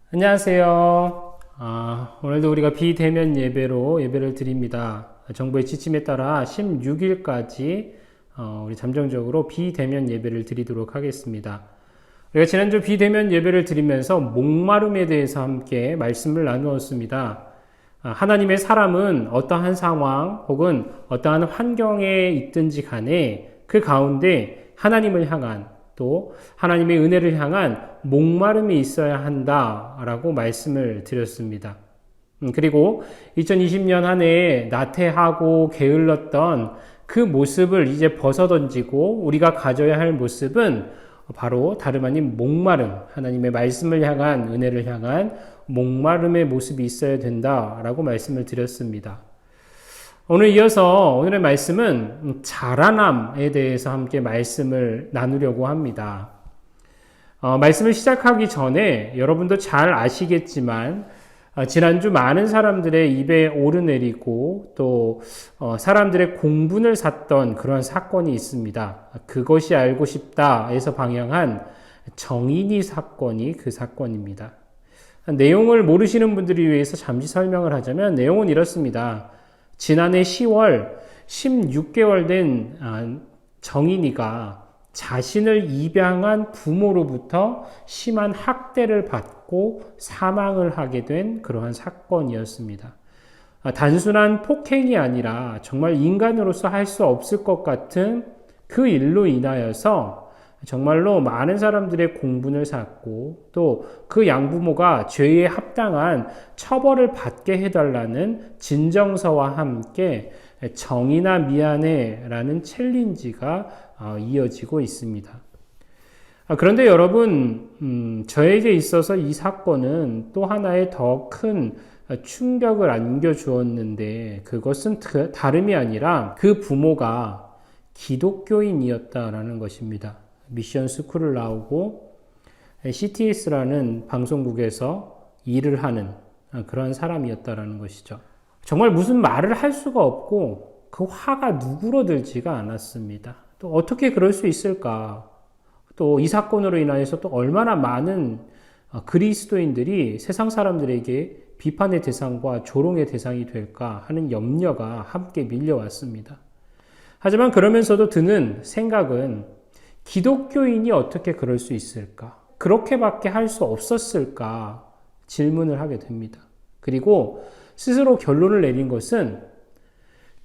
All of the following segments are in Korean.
안녕하세요. 오늘도 우리가 비대면 예배로 예배를 드립니다. 정부의 지침에 따라 16일까지 우리 잠정적으로 비대면 예배를 드리도록 하겠습니다. 우리가 지난주 비대면 예배를 드리면서 목마름에 대해서 함께 말씀을 나누었습니다. 하나님의 사람은 어떠한 상황 혹은 어떠한 환경에 있든지 간에 그 가운데 하나님을 향한 또 하나님의 은혜를 향한 목마름이 있어야 한다라고 말씀을 드렸습니다. 그리고 2020년 한 해에 나태하고 게을렀던 그 모습을 이제 벗어던지고 우리가 가져야 할 모습은 바로 다름 아닌 목마름, 하나님의 말씀을 향한 은혜를 향한 목마름의 모습이 있어야 된다라고 말씀을 드렸습니다. 오늘 이어서 오늘의 말씀은 자라남에 대해서 함께 말씀을 나누려고 합니다. 말씀을 시작하기 전에 여러분도 잘 아시겠지만 지난주 많은 사람들의 입에 오르내리고 또 사람들의 공분을 샀던 그런 사건이 있습니다. 그것이 알고 싶다에서 방영한 정인이 사건이 그 사건입니다. 내용을 모르시는 분들을 위해서 잠시 설명을 하자면 내용은 이렇습니다. 지난해 10월 16개월 된 정인이가 자신을 입양한 부모로부터 심한 학대를 받고 사망을 하게 된 그러한 사건이었습니다. 단순한 폭행이 아니라 정말 인간으로서 할 수 없을 것 같은 그 일로 인하여서 정말로 많은 사람들의 공분을 샀고 또 그 양부모가 죄에 합당한 처벌을 받게 해달라는 진정서와 함께 정의나 미안해라는 챌린지가 이어지고 있습니다. 그런데 여러분, 저에게 있어서 이 사건은 또 하나의 더 큰 충격을 안겨주었는데 그것은 다름이 아니라 그 부모가 기독교인이었다라는 것입니다. 미션 스쿨을 나오고 CTS라는 방송국에서 일을 하는 그런 사람이었다라는 것이죠. 정말 무슨 말을 할 수가 없고 그 화가 누그러들지가 않았습니다. 또 어떻게 그럴 수 있을까? 또 이 사건으로 인하여서 또 얼마나 많은 그리스도인들이 세상 사람들에게 비판의 대상과 조롱의 대상이 될까 하는 염려가 함께 밀려왔습니다. 하지만 그러면서도 드는 생각은 기독교인이 어떻게 그럴 수 있을까? 그렇게밖에 할 수 없었을까? 질문을 하게 됩니다. 그리고 스스로 결론을 내린 것은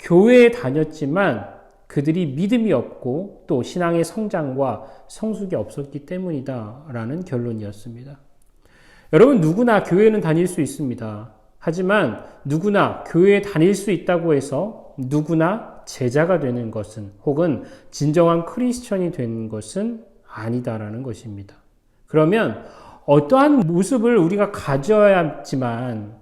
교회에 다녔지만 그들이 믿음이 없고 또 신앙의 성장과 성숙이 없었기 때문이다라는 결론이었습니다. 여러분, 누구나 교회는 다닐 수 있습니다. 하지만 누구나 교회에 다닐 수 있다고 해서 누구나 제자가 되는 것은 혹은 진정한 크리스천이 되는 것은 아니다라는 것입니다. 그러면 어떠한 모습을 우리가 가져야지만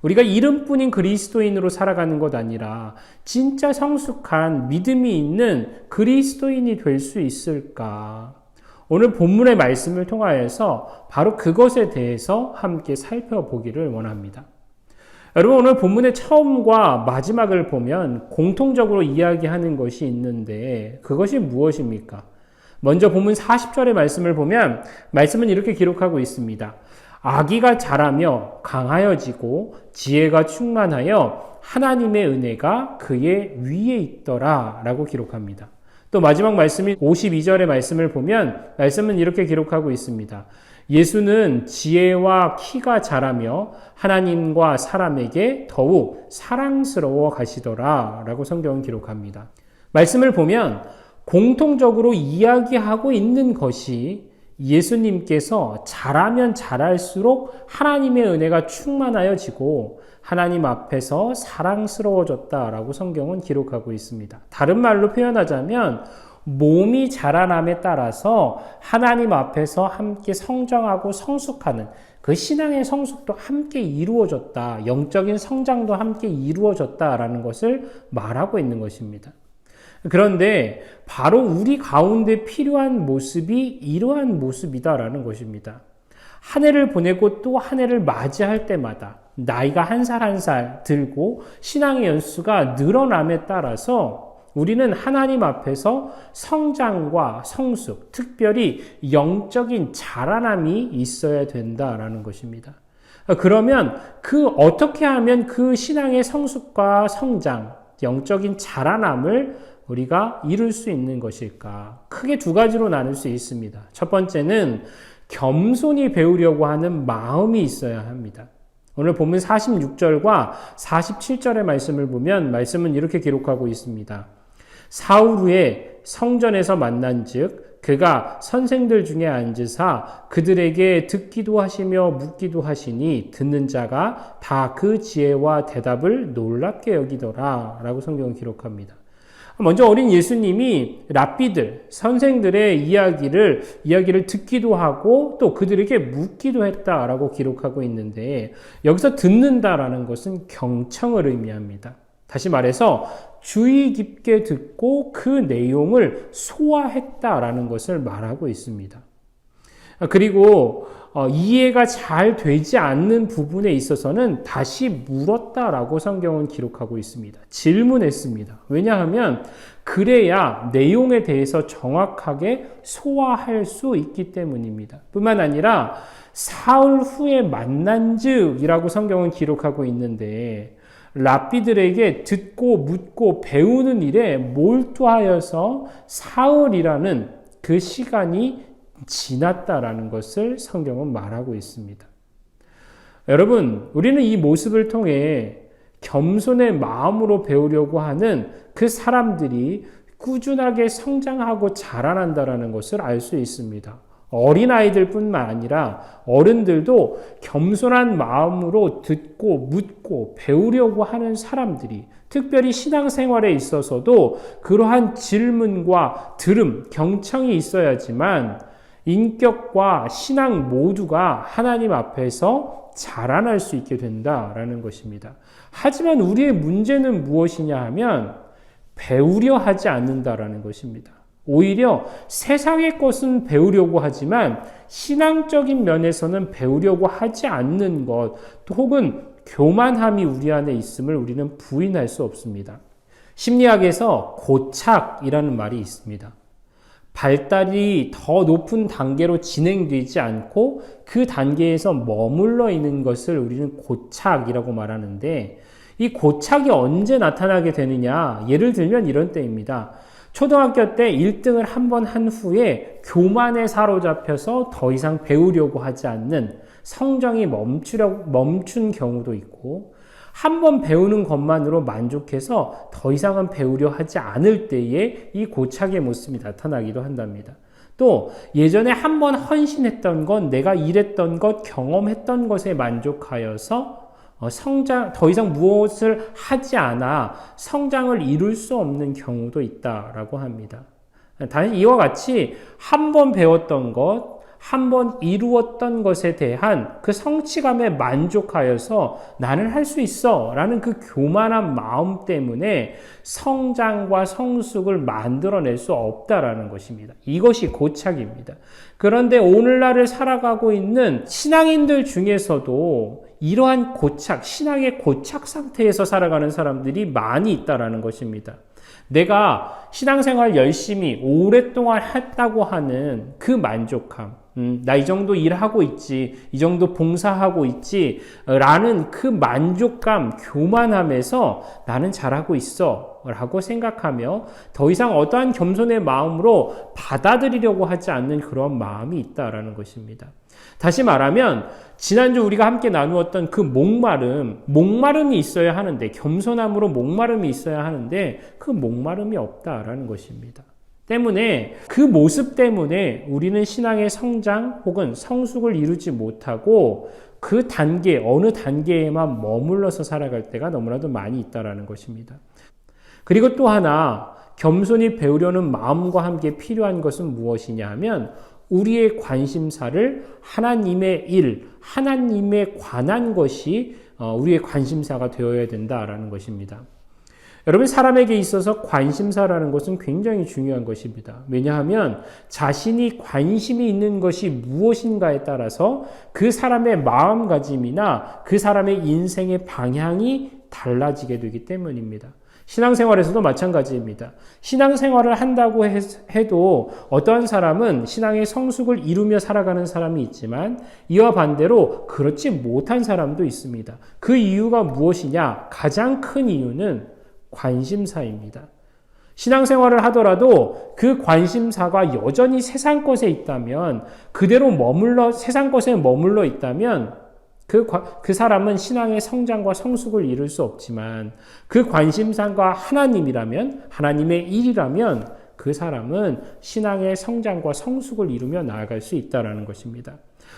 우리가 이름뿐인 그리스도인으로 살아가는 것 아니라 진짜 성숙한 믿음이 있는 그리스도인이 될 수 있을까? 오늘 본문의 말씀을 통하여서 바로 그것에 대해서 함께 살펴보기를 원합니다. 여러분, 오늘 본문의 처음과 마지막을 보면 공통적으로 이야기하는 것이 있는데 그것이 무엇입니까? 먼저 본문 40절의 말씀을 보면 말씀은 이렇게 기록하고 있습니다. 아기가 자라며 강하여지고 지혜가 충만하여 하나님의 은혜가 그의 위에 있더라 라고 기록합니다. 또 마지막 말씀인 52절의 말씀을 보면 말씀은 이렇게 기록하고 있습니다. 예수는 지혜와 키가 자라며 하나님과 사람에게 더욱 사랑스러워 가시더라 라고 성경은 기록합니다. 말씀을 보면 공통적으로 이야기하고 있는 것이 예수님께서 자라면 자랄수록 하나님의 은혜가 충만하여지고 하나님 앞에서 사랑스러워졌다라고 성경은 기록하고 있습니다. 다른 말로 표현하자면 몸이 자라남에 따라서 하나님 앞에서 함께 성장하고 성숙하는 그 신앙의 성숙도 함께 이루어졌다. 영적인 성장도 함께 이루어졌다라는 것을 말하고 있는 것입니다. 그런데 바로 우리 가운데 필요한 모습이 이러한 모습이다라는 것입니다. 한 해를 보내고 또 한 해를 맞이할 때마다 나이가 한 살 한 살 들고 신앙의 연수가 늘어남에 따라서 우리는 하나님 앞에서 성장과 성숙, 특별히 영적인 자라남이 있어야 된다라는 것입니다. 그러면 어떻게 하면 그 신앙의 성숙과 성장, 영적인 자라남을 우리가 이룰 수 있는 것일까? 크게 두 가지로 나눌 수 있습니다. 첫 번째는 겸손히 배우려고 하는 마음이 있어야 합니다. 오늘 본문 46절과 47절의 말씀을 보면 말씀은 이렇게 기록하고 있습니다. 사흘 후에 성전에서 만난즉 그가 선생들 중에 앉으사 그들에게 듣기도 하시며 묻기도 하시니 듣는 자가 다 그 지혜와 대답을 놀랍게 여기더라 라고 성경은 기록합니다. 먼저 어린 예수님이 랍비들, 선생들의 이야기를 듣기도 하고 또 그들에게 묻기도 했다라고 기록하고 있는데 여기서 듣는다라는 것은 경청을 의미합니다. 다시 말해서 주의 깊게 듣고 그 내용을 소화했다라는 것을 말하고 있습니다. 그리고 이해가 잘 되지 않는 부분에 있어서는 다시 물었다라고 성경은 기록하고 있습니다. 질문했습니다. 왜냐하면 그래야 내용에 대해서 정확하게 소화할 수 있기 때문입니다. 뿐만 아니라 사흘 후에 만난즉이라고 성경은 기록하고 있는데 랍비들에게 듣고 묻고 배우는 일에 몰두하여서 사흘이라는 그 시간이 지났다라는 것을 성경은 말하고 있습니다. 여러분, 우리는 이 모습을 통해 겸손의 마음으로 배우려고 하는 그 사람들이 꾸준하게 성장하고 자라난다는 것을 알 수 있습니다. 어린아이들뿐만 아니라 어른들도 겸손한 마음으로 듣고 묻고 배우려고 하는 사람들이 특별히 신앙생활에 있어서도 그러한 질문과 들음, 경청이 있어야지만 인격과 신앙 모두가 하나님 앞에서 자라날 수 있게 된다라는 것입니다. 하지만 우리의 문제는 무엇이냐 하면 배우려 하지 않는다라는 것입니다. 오히려 세상의 것은 배우려고 하지만 신앙적인 면에서는 배우려고 하지 않는 것 혹은 교만함이 우리 안에 있음을 우리는 부인할 수 없습니다. 심리학에서 고착이라는 말이 있습니다. 발달이 더 높은 단계로 진행되지 않고 그 단계에서 머물러 있는 것을 우리는 고착이라고 말하는데 이 고착이 언제 나타나게 되느냐? 예를 들면 이런 때입니다. 초등학교 때 1등을 한 번 한 후에 교만에 사로잡혀서 더 이상 배우려고 하지 않는 성장이 멈춘 경우도 있고 한 번 배우는 것만으로 만족해서 더 이상은 배우려 하지 않을 때에 이 고착의 모습이 나타나기도 한답니다. 또 예전에 한 번 헌신했던 것, 내가 일했던 것, 경험했던 것에 만족하여서 더 이상 무엇을 하지 않아 성장을 이룰 수 없는 경우도 있다라고 합니다. 단지 이와 같이 한 번 배웠던 것, 한 번 이루었던 것에 대한 그 성취감에 만족하여서 나는 할 수 있어 라는 그 교만한 마음 때문에 성장과 성숙을 만들어낼 수 없다라는 것입니다. 이것이 고착입니다. 그런데 오늘날을 살아가고 있는 신앙인들 중에서도 이러한 고착, 신앙의 고착 상태에서 살아가는 사람들이 많이 있다라는 것입니다. 내가 신앙생활 열심히 오랫동안 했다고 하는 그 만족함, 나 이 정도 일하고 있지, 이 정도 봉사하고 있지 라는 그 만족감, 교만함에서 나는 잘하고 있어 라고 생각하며 더 이상 어떠한 겸손의 마음으로 받아들이려고 하지 않는 그런 마음이 있다라는 것입니다. 다시 말하면 지난주 우리가 함께 나누었던 그 목마름이 있어야 하는데, 겸손함으로 목마름이 있어야 하는데 그 목마름이 없다라는 것입니다. 때문에 그 모습 때문에 우리는 신앙의 성장 혹은 성숙을 이루지 못하고 그 단계, 어느 단계에만 머물러서 살아갈 때가 너무나도 많이 있다라는 것입니다. 그리고 또 하나, 겸손히 배우려는 마음과 함께 필요한 것은 무엇이냐 하면 우리의 관심사를 하나님의 일, 하나님에 관한 것이 우리의 관심사가 되어야 된다라는 것입니다. 여러분, 사람에게 있어서 관심사라는 것은 굉장히 중요한 것입니다. 왜냐하면 자신이 관심이 있는 것이 무엇인가에 따라서 그 사람의 마음가짐이나 그 사람의 인생의 방향이 달라지게 되기 때문입니다. 신앙생활에서도 마찬가지입니다. 신앙생활을 한다고 해도 어떠한 사람은 신앙의 성숙을 이루며 살아가는 사람이 있지만 이와 반대로 그렇지 못한 사람도 있습니다. 그 이유가 무엇이냐? 가장 큰 이유는 관심사입니다. 신앙생활을 하더라도 그 관심사가 여전히 세상 것에 있다면, 그대로 세상 것에 머물러 있다면 그 사람은 신앙의 성장과 성숙을 이룰 수 없지만, 그 관심사가 하나님이라면, 하나님의 일이라면 그 사람은 신앙의 성장과 성숙을 이루며 나아갈 수 있다는 것입니다.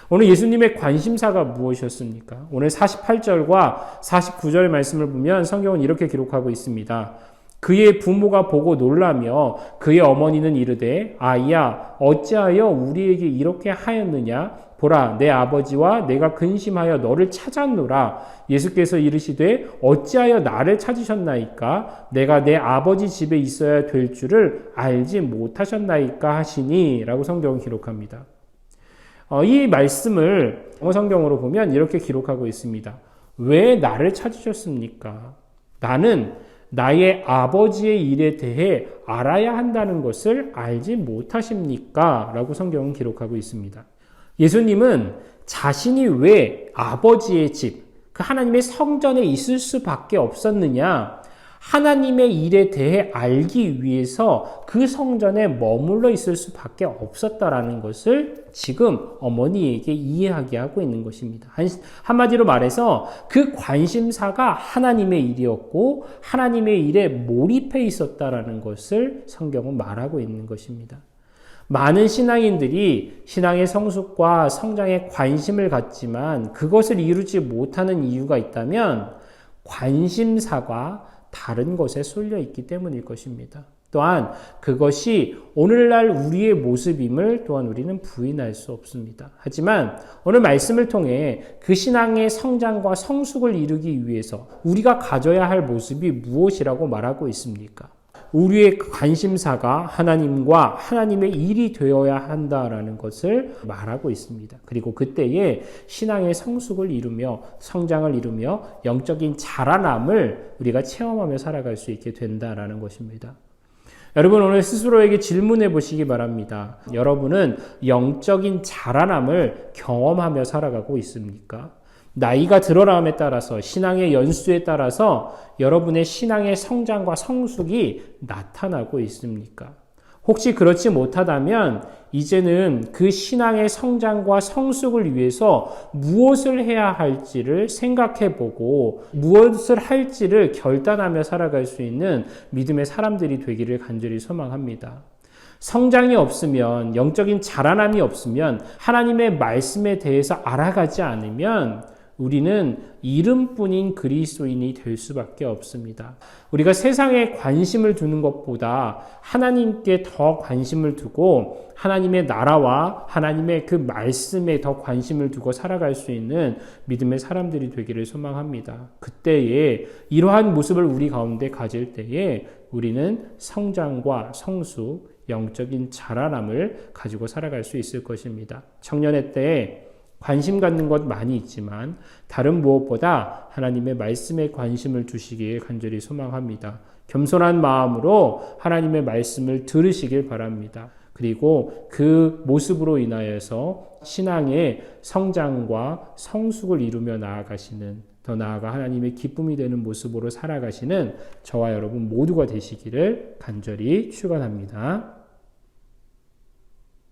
오늘 예수님의 관심사가 무엇이었습니까? 오늘 48절과 49절 말씀을 보면 성경은 이렇게 기록하고 있습니다. 그의 부모가 보고 놀라며 그의 어머니는 이르되 아이야 어찌하여 우리에게 이렇게 하였느냐? 보라 내 아버지와 내가 근심하여 너를 찾았노라. 예수께서 이르시되 어찌하여 나를 찾으셨나이까? 내가 내 아버지 집에 있어야 될 줄을 알지 못하셨나이까 하시니 라고 성경은 기록합니다. 이 말씀을 성경으로 보면 이렇게 기록하고 있습니다. 왜 나를 찾으셨습니까? 나는 나의 아버지의 일에 대해 알아야 한다는 것을 알지 못하십니까? 라고 성경은 기록하고 있습니다. 예수님은 자신이 왜 아버지의 집, 그 하나님의 성전에 있을 수밖에 없었느냐? 하나님의 일에 대해 알기 위해서 그 성전에 머물러 있을 수밖에 없었다라는 것을 지금 어머니에게 이해하게 하고 있는 것입니다. 한마디로 말해서 그 관심사가 하나님의 일이었고 하나님의 일에 몰입해 있었다라는 것을 성경은 말하고 있는 것입니다. 많은 신앙인들이 신앙의 성숙과 성장에 관심을 갖지만 그것을 이루지 못하는 이유가 있다면 관심사가 다른 것에 쏠려 있기 때문일 것입니다. 또한 그것이 오늘날 우리의 모습임을 또한 우리는 부인할 수 없습니다. 하지만 오늘 말씀을 통해 그 신앙의 성장과 성숙을 이루기 위해서 우리가 가져야 할 모습이 무엇이라고 말하고 있습니까? 우리의 관심사가 하나님과 하나님의 일이 되어야 한다라는 것을 말하고 있습니다. 그리고 그때에 신앙의 성숙을 이루며 성장을 이루며 영적인 자라남을 우리가 체험하며 살아갈 수 있게 된다라는 것입니다. 여러분 오늘 스스로에게 질문해 보시기 바랍니다. 여러분은 영적인 자라남을 경험하며 살아가고 있습니까? 나이가 들어감에 따라서 신앙의 연수에 따라서 여러분의 신앙의 성장과 성숙이 나타나고 있습니까? 혹시 그렇지 못하다면 이제는 그 신앙의 성장과 성숙을 위해서 무엇을 해야 할지를 생각해 보고 무엇을 할지를 결단하며 살아갈 수 있는 믿음의 사람들이 되기를 간절히 소망합니다. 성장이 없으면, 영적인 자라남이 없으면, 하나님의 말씀에 대해서 알아가지 않으면 우리는 이름뿐인 그리스도인이 될 수밖에 없습니다. 우리가 세상에 관심을 두는 것보다 하나님께 더 관심을 두고 하나님의 나라와 하나님의 그 말씀에 더 관심을 두고 살아갈 수 있는 믿음의 사람들이 되기를 소망합니다. 그때에 이러한 모습을 우리 가운데 가질 때에 우리는 성장과 성숙, 영적인 자라남을 가지고 살아갈 수 있을 것입니다. 청년의 때에 관심 갖는 것 많이 있지만 다른 무엇보다 하나님의 말씀에 관심을 두시기에 간절히 소망합니다. 겸손한 마음으로 하나님의 말씀을 들으시길 바랍니다. 그리고 그 모습으로 인하여서 신앙의 성장과 성숙을 이루며 나아가시는, 더 나아가 하나님의 기쁨이 되는 모습으로 살아가시는 저와 여러분 모두가 되시기를 간절히 축원합니다.